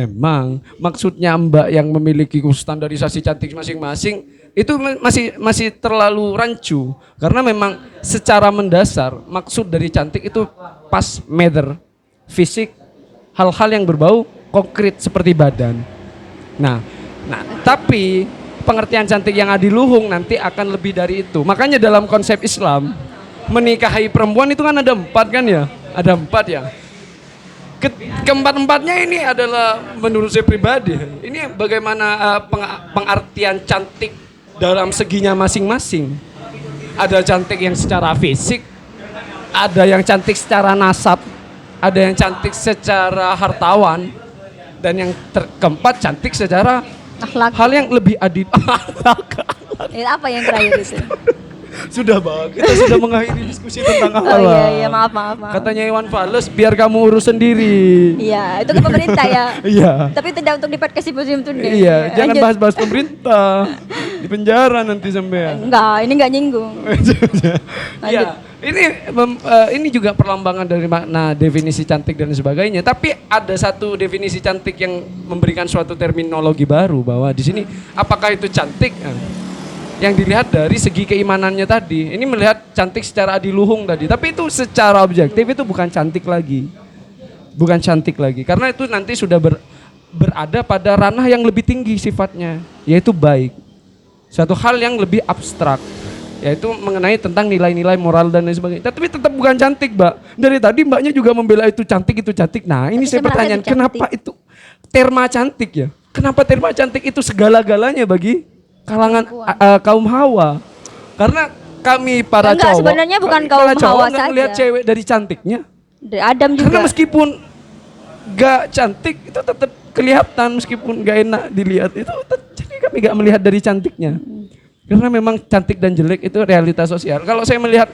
memang maksudnya Mbak yang memiliki standarisasi cantik masing-masing itu masih terlalu rancu karena memang secara mendasar maksud dari cantik itu pas matter, fisik, hal-hal yang berbau konkret seperti badan. Nah, tapi pengertian cantik yang adiluhung nanti akan lebih dari itu. Makanya dalam konsep Islam menikahi perempuan itu kan ada 4 kan ya? Ada 4 ya. Keempat-empatnya ini adalah menurut saya pribadi. Ini bagaimana pengartian cantik dalam seginya masing-masing. Ada cantik yang secara fisik, ada yang cantik secara nasab, ada yang cantik secara hartawan, dan yang keempat cantik secara akhlak. Hal yang lebih adil. Apa yang terakhir itu? Sudah Bang, kita sudah mengakhiri diskusi tentang akhlak. Oh iya, maaf. Katanya Iwan Fals, biar kamu urus sendiri. Iya, itu ke pemerintah ya. Iya. Tapi tidak untuk di podcast Simposium Today. Iya, jangan bahas-bahas pemerintah. Di penjara nanti sampean. Enggak, ini enggak nyinggung. Iya, ini juga perlambangan dari makna definisi cantik dan sebagainya. Tapi ada satu definisi cantik yang memberikan suatu terminologi baru bahwa di sini apakah itu cantik? Yang dilihat dari segi keimanannya tadi. Ini melihat cantik secara adiluhung tadi. Tapi itu secara objektif itu bukan cantik lagi. Bukan cantik lagi. Karena itu nanti sudah berada pada ranah yang lebih tinggi sifatnya. Yaitu baik. Suatu hal yang lebih abstrak. Yaitu mengenai tentang nilai-nilai moral dan lain sebagainya. Tapi tetap bukan cantik, Mbak. Dari tadi Mbaknya juga membela itu cantik. Nah ini saya pertanyaan. Kenapa itu terma cantik ya? Kenapa terma cantik itu segala-galanya bagi kalangan kaum Hawa? Karena kami para cowok sebenarnya bukan kaum Hawa saja. Melihat cewek dari cantiknya. Dari Adam juga. Karena meskipun gak cantik itu tetap kelihatan, meskipun gak enak dilihat itu jadi kami gak melihat dari cantiknya. Karena memang cantik dan jelek itu realitas sosial. Kalau saya melihat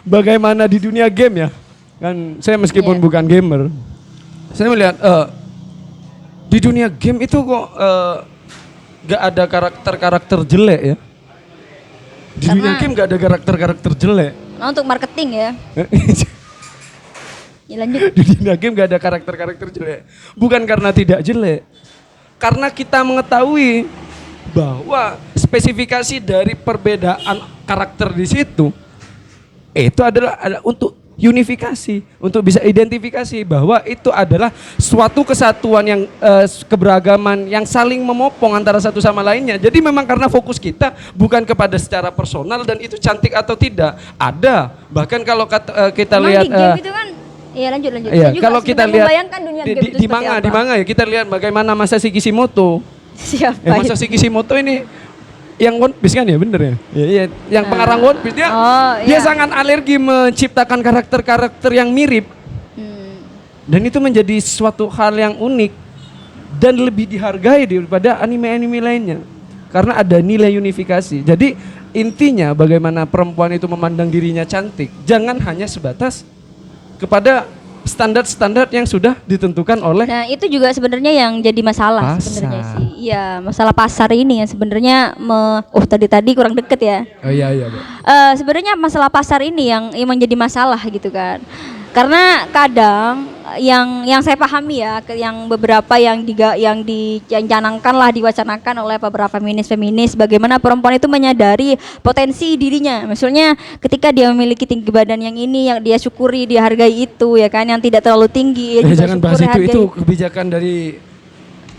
bagaimana di dunia game ya, kan saya meskipun bukan gamer, saya melihat di dunia game itu kok gak ada karakter-karakter jelek ya. Di dunia game gak ada karakter-karakter jelek. Nah, untuk marketing ya. Ya lanjut. Di dunia game gak ada karakter-karakter jelek. Bukan karena tidak jelek. Karena kita mengetahui bahwa spesifikasi dari perbedaan karakter di situ itu adalah untuk unifikasi, untuk bisa identifikasi bahwa itu adalah suatu kesatuan yang keberagaman yang saling memopong antara satu sama lainnya. Jadi memang karena fokus kita bukan kepada secara personal dan itu cantik atau tidak. Ada, bahkan kalau kita lihat di game itu kan iya lanjut. Iya, kalau kita lihat dunia di manga ya kita lihat bagaimana Masashi Kishimoto. Siapa? Masashi Kishimoto ini yang One Piece kan ya, bener ya? Iya, yang pengarang One Piece dia sangat alergi menciptakan karakter-karakter yang mirip. Dan itu menjadi suatu hal yang unik dan lebih dihargai daripada anime-anime lainnya. Karena ada nilai unifikasi. Jadi intinya bagaimana perempuan itu memandang dirinya cantik, jangan hanya sebatas kepada standar-standar yang sudah ditentukan oleh. Nah itu juga sebenarnya yang jadi masalah sebenarnya sih. Iya, masalah pasar ini yang sebenarnya tadi kurang deket ya. Oh iya. Sebenarnya masalah pasar ini yang menjadi masalah gitu kan. Karena kadang yang saya pahami ya, yang beberapa yang dicanangkan lah, diwacanakan oleh beberapa feminis bagaimana perempuan itu menyadari potensi dirinya. Maksudnya ketika dia memiliki tinggi badan yang ini, yang dia syukuri, dia hargai itu ya kan, yang tidak terlalu tinggi. Jangan bahas itu kebijakan dari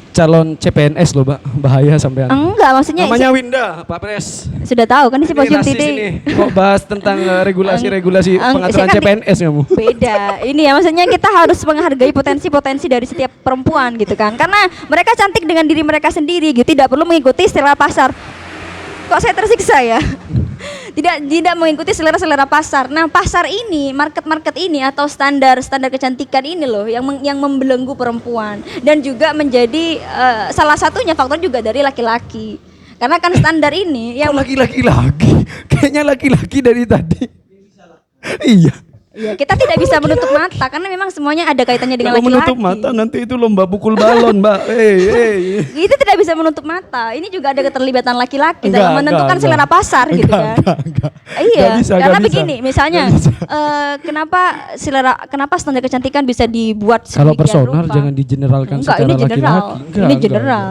calon CPNS loh, Mbak. Bahaya sampean. Enggak, maksudnya namanya Winda, Pak Pres. Sudah tahu kan di Simposium Today. Kok bahas tentang regulasi pengaturan CPNS kamu? Beda. Ini ya maksudnya kita harus menghargai potensi-potensi dari setiap perempuan gitu kan. Karena mereka cantik dengan diri mereka sendiri gitu, tidak perlu mengikuti selera pasar. Kok saya tersiksa ya? Tidak mengikuti selera pasar. Nah, pasar ini, market ini atau standar kecantikan ini loh yang membelenggu perempuan dan juga menjadi salah satunya faktor juga dari laki-laki. Karena kan standar ini yang laki-laki kayaknya laki-laki dari tadi. Iya. Ya, kita tidak bisa menutup mata karena memang semuanya ada kaitannya dengan Kalau laki-laki. menutup mata nanti itu lomba pukul balon, Mbak. Itu tidak bisa menutup mata. Ini juga ada keterlibatan laki-laki Enggak, dalam menentukan enggak. selera pasar gitu kan. Enggak. Iya, Nggak bisa, karena nggak bisa. begini, misalnya kenapa standar kecantikan bisa dibuat Kalau sedemikian personal rupa? jangan digeneralkan Enggak, secara ini general. laki-laki. Enggak, Ini enggak, general.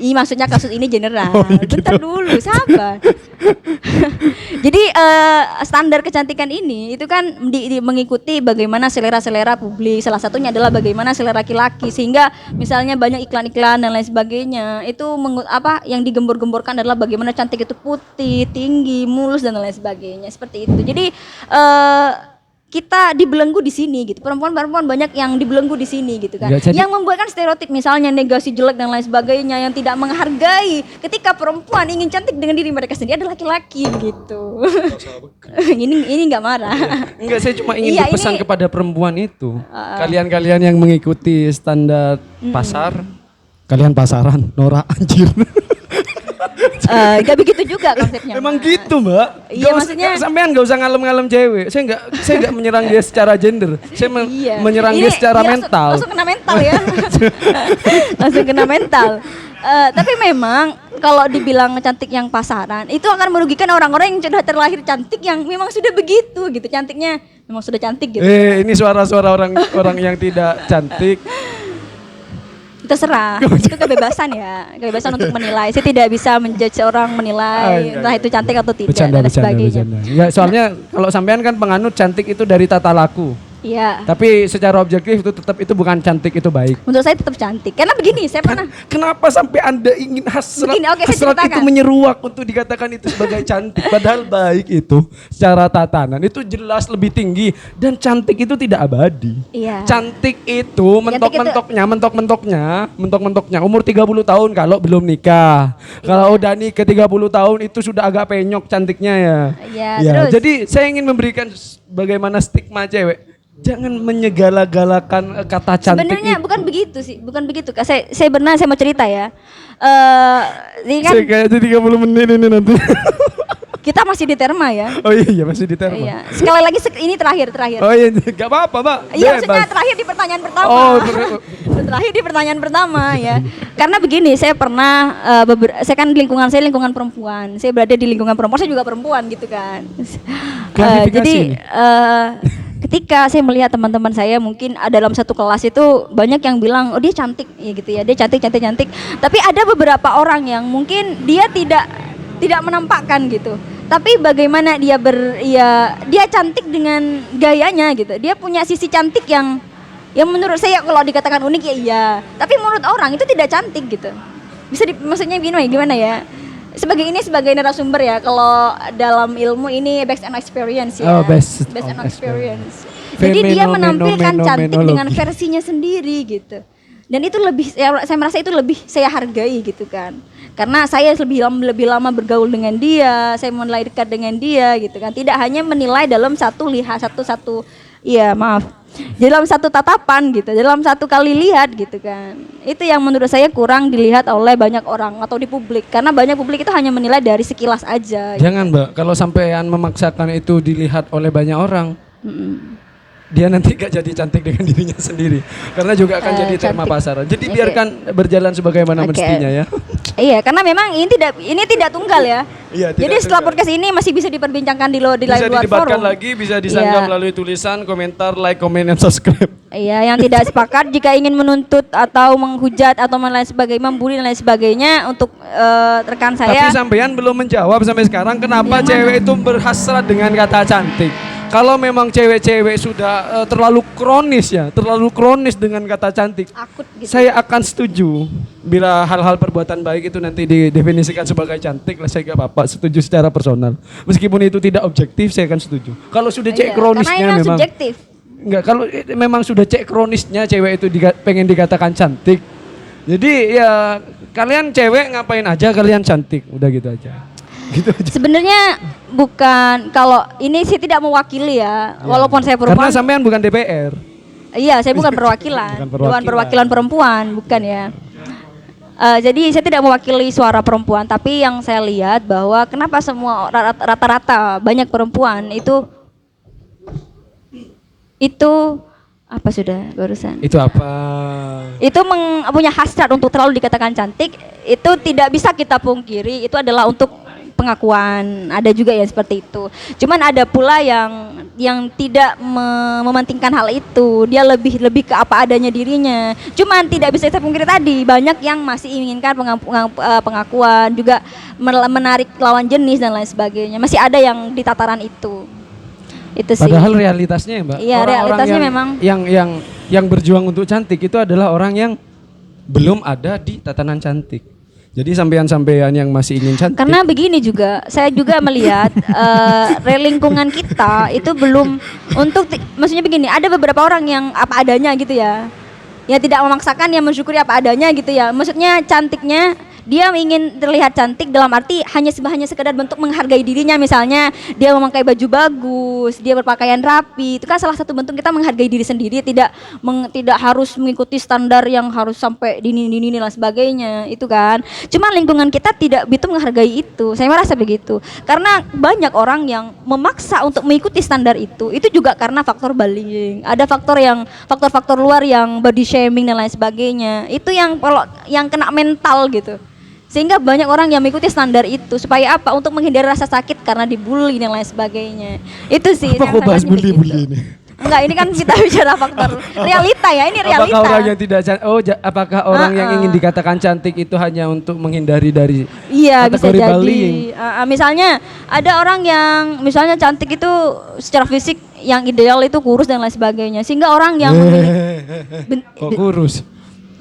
Ini maksudnya kasus ini general. Oh, gitu. Bentar dulu, sabar. Jadi standar kecantikan ini itu kan mengikuti bagaimana selera-selera publik. Salah satunya adalah bagaimana selera laki-laki, sehingga misalnya banyak iklan-iklan dan lain sebagainya. Itu yang digembor-gemborkan adalah bagaimana cantik itu putih, tinggi, mulus dan lain sebagainya. Seperti itu. Jadi kita dibelenggu di sini gitu. Perempuan-perempuan banyak yang dibelenggu di sini gitu kan. Nggak, jadi- Yang membuatkan stereotip misalnya negasi jelek dan lain sebagainya, yang tidak menghargai ketika perempuan ingin cantik dengan diri mereka sendiri adalah laki-laki gitu. ini nggak marah. Enggak, saya cuma ingin Iya, berpesan ini- kepada perempuan itu. Kalian-kalian yang mengikuti standar pasar, kalian pasaran, norak anjir. Gak begitu juga konsepnya. Emang Mas. gitu, Mbak. Iya, maksudnya- sampean nggak usah ngalem-ngalem cewek. Saya nggak menyerang dia secara gender. Saya Iya. menyerang Ini- dia secara iya, mental. Langsung kena mental ya. Langsung kena mental. Tapi memang kalau dibilang cantik yang pasaran itu akan merugikan orang-orang yang sudah terlahir cantik, yang memang sudah begitu gitu, cantiknya memang sudah cantik gitu. Ini suara-suara orang yang tidak cantik. Terserah, itu kebebasan ya, kebebasan untuk menilai. Saya tidak bisa menjudge orang menilai iya, entah iya. itu cantik atau tidak dan sebagainya. Ya, soalnya kalau sampean kan penganut cantik itu dari tata laku. Iya. Tapi secara objektif itu tetap itu bukan cantik, itu baik. Menurut saya tetap cantik. Karena begini, saya pernah Kenapa sampai Anda ingin hasrat, Begini, oke, saya hasrat itu ceritakan. menyeruak untuk dikatakan itu sebagai cantik, padahal baik itu secara tatanan itu jelas lebih tinggi, dan cantik itu tidak abadi. Iya. Cantik itu mentok-mentoknya umur 30 tahun kalau belum nikah. Kalau udah nikah 30 tahun itu sudah agak penyok cantiknya ya. Iya, Ya, terus? jadi saya ingin memberikan bagaimana stigma cewek. Jangan menyegala-galakan kata cantik sebenarnya itu. bukan begitu sih, bukan begitu. Saya mau cerita ya. Ini kan Saya kayaknya 30 menit ini nanti. kita masih di terma ya. Oh iya, masih di terma. Iya. Sekali lagi ini terakhir. Oh iya, gak apa-apa, Mbak. Iya, maksudnya Bebas. terakhir di pertanyaan pertama. Oh, Terakhir di pertanyaan pertama ya. Karena begini, saya pernah saya kan lingkungan perempuan. Saya berada di lingkungan perempuan, saya juga perempuan gitu kan. Klarifikasi Jadi ini. ketika saya melihat teman-teman saya mungkin dalam satu kelas itu banyak yang bilang, "Oh, dia cantik." Ya gitu ya. Dia cantik. Tapi ada beberapa orang yang mungkin dia tidak menampakkan gitu. Tapi bagaimana dia dia cantik dengan gayanya gitu. Dia punya sisi cantik yang menurut saya kalau dikatakan unik ya iya. Tapi menurut orang itu tidak cantik gitu. Maksudnya gimana ya? Sebagai narasumber ya, kalau dalam ilmu ini based on experience ya. Oh, based on on experience. Jadi dia menampilkan cantik dengan versinya sendiri gitu. Dan itu saya merasa itu lebih saya hargai gitu kan. Karena saya lebih lama bergaul dengan dia, saya mulai dekat dengan dia gitu kan. Tidak hanya menilai dalam dalam satu tatapan gitu, dalam satu kali lihat gitu kan. Itu yang menurut saya kurang dilihat oleh banyak orang atau di publik. Karena banyak publik itu hanya menilai dari sekilas aja. Jangan, Mbak. Kalau sampean memaksakan itu dilihat oleh banyak orang, dia nanti gak jadi cantik dengan dirinya sendiri, karena juga akan jadi terma Cantik. pasaran. Jadi Oke. biarkan berjalan sebagaimana Oke. mestinya ya. Iya, karena memang ini tidak tunggal ya. Iya, tidak Jadi setelah tunggal. podcast ini masih bisa diperbincangkan di luar Bisa forum. didebatkan lagi, bisa disanggah Iya. melalui tulisan, komentar, like, komen, dan subscribe. Iya, yang tidak sepakat jika ingin menuntut atau menghujat atau lain sebagainya, membuli dan lain sebagainya untuk rekan Tapi saya. sampean belum menjawab sampai sekarang kenapa Yang cewek itu berhasrat dengan kata cantik. Kalau memang cewek-cewek sudah terlalu kronis dengan kata cantik, Akut gitu. saya akan setuju bila hal-hal perbuatan baik itu nanti didefinisikan sebagai cantik lah, saya gak apa-apa, setuju secara personal. Meskipun itu tidak objektif, saya akan setuju. Kalau sudah cek Iya, kronisnya karena ini memang subjektif. enggak, kalau memang sudah cek kronisnya cewek itu pengen dikatakan cantik. Jadi ya kalian cewek ngapain aja kalian cantik, udah gitu aja. Gitu aja. Sebenarnya bukan, kalau ini sih tidak mewakili ya, walaupun saya perempuan. Karena sampean bukan DPR. Iya, saya bukan perwakilan, Bukan perwakilan. Dewan Perwakilan Perempuan, bukan ya. Jadi saya tidak mewakili suara perempuan, tapi yang saya lihat bahwa kenapa semua rata-rata banyak perempuan itu itu apa sudah barusan? Itu apa? Itu punya hasrat untuk terlalu dikatakan cantik, itu tidak bisa kita pungkiri, itu adalah untuk pengakuan. Ada juga yang seperti itu. Cuman ada pula yang tidak mementingkan hal itu. Dia lebih ke apa adanya dirinya. Cuman tidak bisa kita pungkiri tadi, banyak yang masih inginkan pengakuan, juga menarik lawan jenis dan lain sebagainya. Masih ada yang di tataran itu. Itu sih. Padahal realitasnya ya, Mbak. Iya, realitasnya memang yang berjuang untuk cantik itu adalah orang yang belum ada di tatanan cantik. Jadi sampean-sampean yang masih ingin cantik. Karena begini juga, saya juga melihat lingkungan kita itu belum maksudnya begini, ada beberapa orang yang apa adanya gitu ya. Yang tidak memaksakan, yang mensyukuri apa adanya gitu ya. Maksudnya cantiknya dia ingin terlihat cantik dalam arti hanya sekedar bentuk menghargai dirinya, misalnya dia memakai baju bagus, dia berpakaian rapi, itu kan salah satu bentuk kita menghargai diri sendiri, tidak harus mengikuti standar yang harus sampai dini dan sebagainya, itu kan. Cuman lingkungan kita tidak begitu menghargai itu, saya merasa begitu, karena banyak orang yang memaksa untuk mengikuti standar itu juga karena faktor bullying, ada faktor luar yang body shaming dan lain sebagainya, itu yang kena mental gitu. Sehingga banyak orang yang mengikuti standar itu supaya apa? Untuk menghindari rasa sakit karena dibully dan lain sebagainya. Itu sih. Apa kok bahas bully ini? Enggak, ini kan kita bicara faktor realita ya, ini realita. Apakah orang yang tidak apakah orang yang ingin dikatakan cantik itu hanya untuk menghindari dari bisa kategori jadi. bullying? Misalnya ada orang yang misalnya cantik itu secara fisik yang ideal itu kurus dan lain sebagainya. Sehingga orang yang Kok kurus?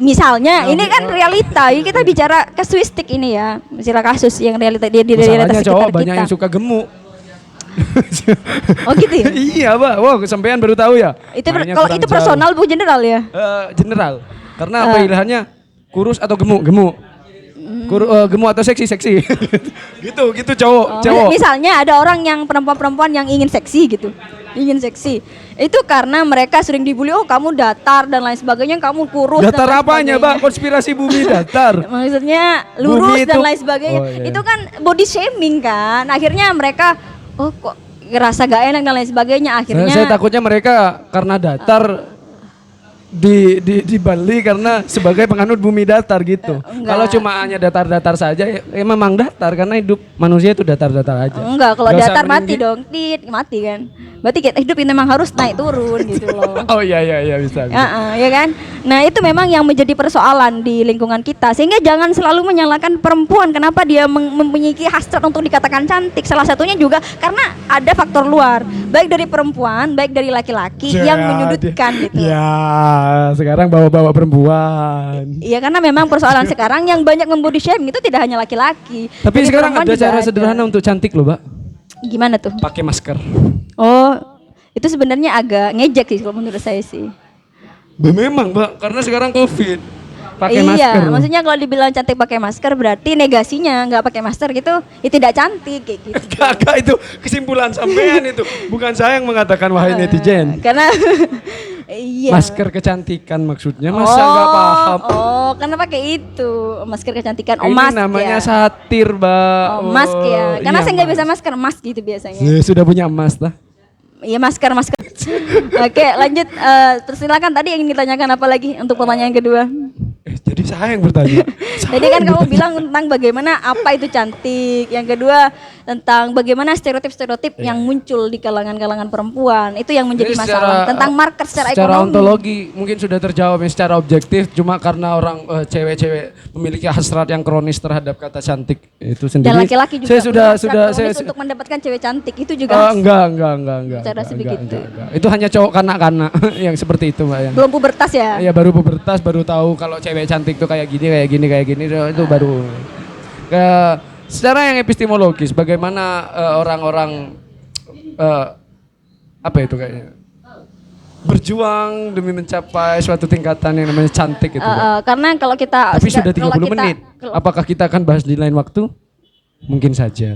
Misalnya, ini kan realita. Ini kita bicara kasuistik ini ya, bicara kasus yang realita di realitas Masalahnya sekitar cowok kita. banyak yang suka gemuk. Oh gitu ya? Iya, Mbak. Wah, sampean baru tahu ya. Kalau itu personal bu general ya? General. Karena pilihannya kurus atau gemuk? Gemuk. Gemuk atau seksi? gitu cowok. Misalnya ada orang yang perempuan yang ingin seksi gitu. Ingin seksi. Itu karena mereka sering dibully, oh kamu datar dan lain sebagainya, kamu kurus. Datar apanya, Mbak? Konspirasi bumi datar. Maksudnya lurus dan lain sebagainya. Oh, iya. Itu kan body shaming kan. Akhirnya mereka, oh kok ngerasa gak enak dan lain sebagainya. Akhirnya Saya takutnya mereka karena datar di Bali karena sebagai penganut bumi datar gitu. Kalau cuma hanya datar-datar saja ya memang datar karena hidup manusia itu datar-datar aja. Enggak, kalau datar mati dong. Mati kan. Berarti kita hidup ini memang harus naik turun gitu loh. Oh iya bisa. Ya kan? Nah, itu memang yang menjadi persoalan di lingkungan kita. Sehingga jangan selalu menyalahkan perempuan kenapa dia mempunyai hasrat untuk dikatakan cantik. Salah satunya juga karena ada faktor luar, baik dari perempuan, baik dari laki-laki yang menyudutkan gitu. Ya, sekarang bawa-bawa perempuan. Iya, karena memang persoalan sekarang yang banyak membody shaming itu tidak hanya laki-laki. Tapi sekarang ada cara sederhana untuk cantik loh, Mbak. Gimana tuh? Pakai masker. Oh, itu sebenarnya agak ngejek sih kalau menurut saya sih. Memang, Mbak, karena sekarang Covid. Pakai Iya, masker. maksudnya kalau dibilang cantik pakai masker berarti negasinya nggak pakai masker gitu, ya tidak cantik kayak gitu. Kakak itu kesimpulan sampean itu, bukan saya yang mengatakan wahai netizen. Karena iya. Masker kecantikan maksudnya, masa nggak paham? Oh, karena pakai itu masker kecantikan. Ini Mask namanya ya. satir, Mbak. Mask ya. Karena iya, saya nggak bisa masker, mask gitu biasanya. Sudah punya emas lah. Iya, masker. Oke, lanjut. Terus silakan, tadi yang ingin ditanyakan apa lagi untuk pertanyaan kedua? Jadi saya yang bertanya. Tadi kan kamu bilang tentang bagaimana apa itu cantik. Yang kedua tentang bagaimana stereotip yang muncul di kalangan perempuan. Itu yang menjadi masalah. Tentang marker secara ekonomi. Secara ontologi mungkin sudah terjawab secara objektif. Cuma karena orang cewek-cewek memiliki hasrat yang kronis terhadap kata cantik itu sendiri. Dan laki-laki juga. Saya untuk mendapatkan cewek cantik itu juga. Enggak. Cara sebegitu. Enggak. Itu hanya cowok kanak-kanak yang seperti itu, Mbak. Belum pubertas ya? Iya, baru pubertas, baru tahu kalau cewek cantik tuh kayak gini itu baru. Secara yang epistemologis, bagaimana orang-orang apa itu kayaknya berjuang demi mencapai suatu tingkatan yang namanya cantik itu. Karena kalau kita tapi sudah 30 menit. Apakah kita akan bahas di lain waktu? Mungkin saja.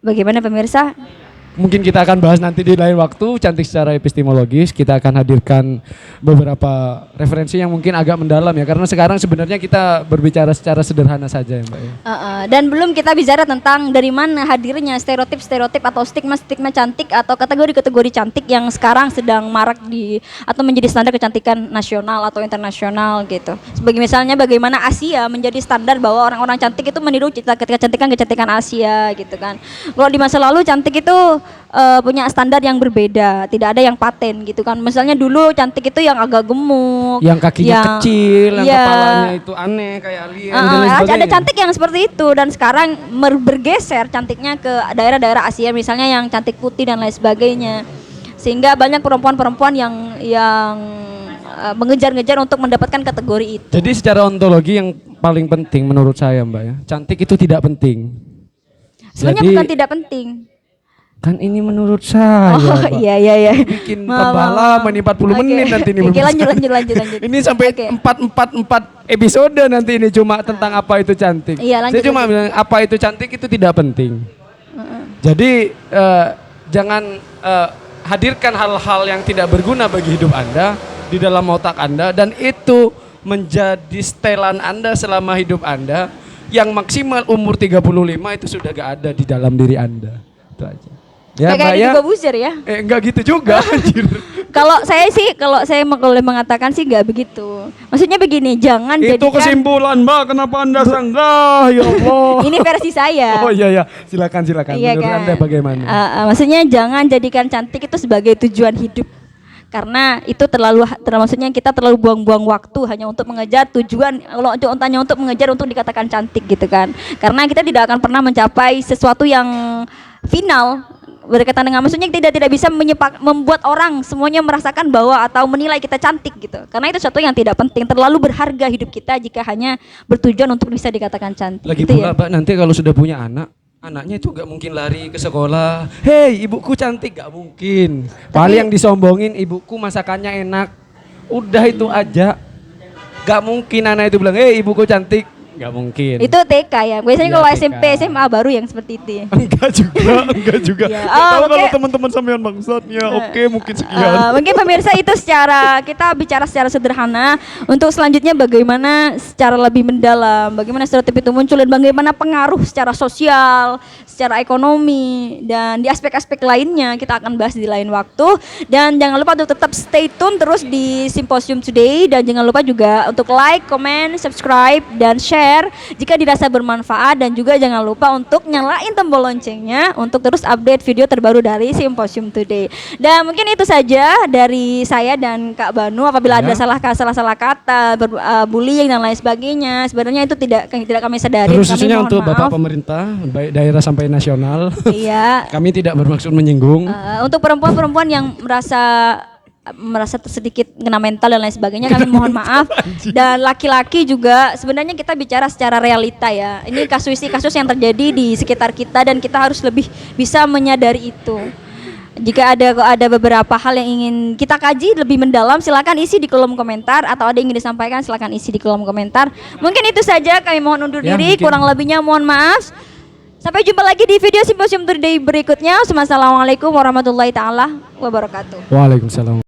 Bagaimana pemirsa? mungkin kita akan bahas nanti di lain waktu, cantik secara epistemologis. Kita akan hadirkan beberapa referensi yang mungkin agak mendalam ya, karena sekarang sebenarnya kita berbicara secara sederhana saja ya Mbak ya. Dan belum kita bicara tentang dari mana hadirnya stereotip-stereotip atau stigma-stigma cantik atau kategori-kategori cantik yang sekarang sedang marak atau menjadi standar kecantikan nasional atau internasional gitu. Sebagai misalnya bagaimana Asia menjadi standar bahwa orang-orang cantik itu meniru kecantikan Asia gitu kan. Kalau di masa lalu cantik itu punya standar yang berbeda, tidak ada yang paten gitu kan. Misalnya dulu cantik itu yang agak gemuk, yang kakinya kecil, yang kepalanya itu aneh kayak alien dan lain sebagainya. Ada cantik yang seperti itu, dan sekarang bergeser cantiknya ke daerah-daerah Asia misalnya yang cantik putih dan lain sebagainya. Sehingga banyak perempuan-perempuan yang mengejar-ngejar untuk mendapatkan kategori itu. Jadi secara ontologi yang paling penting menurut saya Mbak ya, cantik itu tidak penting. Sebenarnya bukan tidak penting. Kan ini menurut saya. Oh Mbak. iya. Bikin tambah lama nih 40 menit nanti ini. Oke, lanjut. Ini sampai 4 episode nanti ini cuma tentang apa itu cantik. Iya, lanjut. Saya cuma bilang apa itu cantik itu tidak penting. Jadi jangan hadirkan hal-hal yang tidak berguna bagi hidup Anda di dalam otak Anda, dan itu menjadi setelan Anda selama hidup Anda, yang maksimal umur 35 itu sudah gak ada di dalam diri Anda. Itu aja. Ya, kayak ya. juga buzzer ya. Enggak gitu juga anjir. Kalau saya boleh mengatakan sih nggak begitu. Maksudnya begini, jangan itu jadikan. kesimpulan Mbak, kenapa Anda sanggah? Ya Allah. Ini versi saya. Oh iya, silakan. Iya Menurut kan? Anda bagaimana? Maksudnya jangan jadikan cantik itu sebagai tujuan hidup. Karena itu maksudnya kita terlalu buang-buang waktu hanya untuk mengejar tujuan, kalau hanya untuk mengejar untuk dikatakan cantik gitu kan. Karena kita tidak akan pernah mencapai sesuatu yang final berkaitan dengan, maksudnya tidak bisa membuat orang semuanya merasakan bahwa atau menilai kita cantik gitu. Karena itu sesuatu yang tidak penting, terlalu berharga hidup kita jika hanya bertujuan untuk bisa dikatakan cantik. Lagi gitu pula ya? Mbak, nanti kalau sudah punya anaknya itu gak mungkin lari ke sekolah, hei ibuku cantik, gak mungkin. Paling yang disombongin ibuku masakannya enak, udah itu aja. Gak mungkin anak itu bilang, hei ibuku cantik, gak mungkin. Itu TK ya. Biasanya Iya, kalau TK. SMP, SMA baru yang seperti itu ya. Enggak juga. Iya. Tahu Oke. kalau teman-teman sampean bangsatnya, oke mungkin sekian. Mungkin pemirsa itu kita bicara secara sederhana. Untuk selanjutnya bagaimana secara lebih mendalam, bagaimana stereotip itu muncul dan bagaimana pengaruh secara sosial, secara ekonomi, dan di aspek-aspek lainnya kita akan bahas di lain waktu. Dan jangan lupa untuk tetap stay tune terus di Symposium Today, dan jangan lupa juga untuk like, comment, subscribe, dan share jika dirasa bermanfaat, dan juga jangan lupa untuk nyalain tombol loncengnya untuk terus update video terbaru dari Symposium Today. Dan mungkin itu saja dari saya dan Kak Banu. Apabila ada salah kata, bullying dan lain sebagainya, sebenarnya itu tidak kami sadari. Khususnya untuk Bapak pemerintah, baik daerah sampai nasional. Iya. Kami tidak bermaksud menyinggung. Untuk perempuan-perempuan yang merasa sedikit kena mental dan lain sebagainya, kami mohon maaf. Dan laki-laki juga sebenarnya kita bicara secara realita ya. Ini kasus yang terjadi di sekitar kita dan kita harus lebih bisa menyadari itu. Jika ada beberapa hal yang ingin kita kaji lebih mendalam, silakan isi di kolom komentar, atau ada yang ingin disampaikan silakan isi di kolom komentar. Mungkin itu saja, kami mohon undur diri, kurang lebihnya mohon maaf. Sampai jumpa lagi di video Symposium Today berikutnya. Wassalamualaikum warahmatullahi taala wabarakatuh. Waalaikumsalam.